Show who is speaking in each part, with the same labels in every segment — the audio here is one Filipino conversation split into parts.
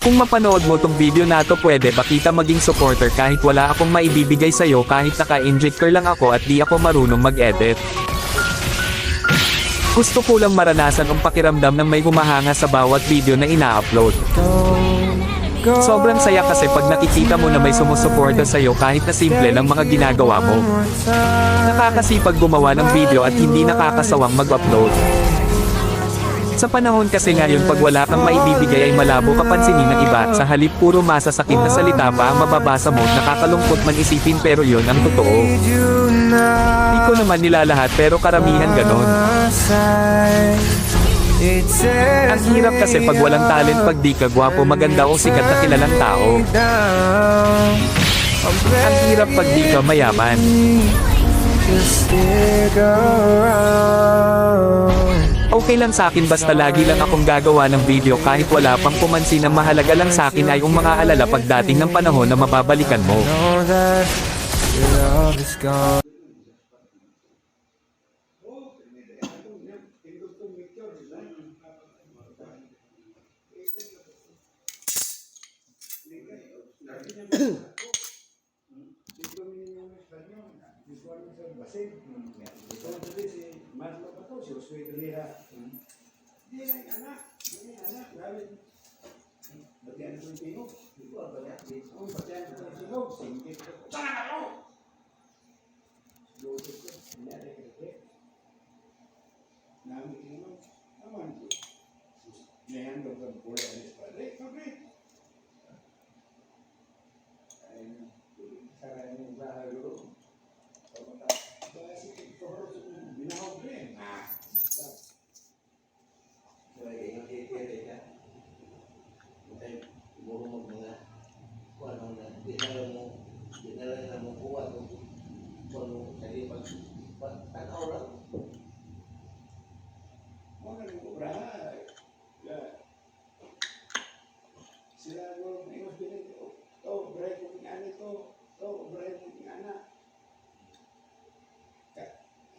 Speaker 1: Kung mapanood mo tong video na to, pwede ba kita maging supporter kahit wala akong maibibigay sa'yo, kahit naka-injector lang ako at di ako marunong mag-edit. Gusto ko lang maranasan ang pakiramdam ng may humahanga sa bawat video na ina-upload. Sobrang saya kasi pag nakikita mo na may sumusuporta sa'yo kahit na simple lang mga ginagawa mo. Nakakasipag gumawa ng video at hindi nakakasawang mag-upload. Sa panahon kasi ngayon, pag wala kang maibibigay ay malabo ka pansinin ng iba. Sa halip puro masasakit na salita pa ang mababasa mo, nakakalungkot man isipin pero yon ang totoo. Di ko naman nilalahat pero karamihan ganon. Ang hirap kasi pag walang talent, pag di ka gwapo, maganda o sikat na kilalang tao. Ang hirap pag di ka mayaman. Okay lang sa akin basta lagi lang akong gagawa ng video kahit wala pang pumansin. Ang mahalaga lang sa akin ay yung mga alala pagdating ng panahon na mababalikan mo.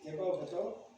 Speaker 2: Kaya ba ito?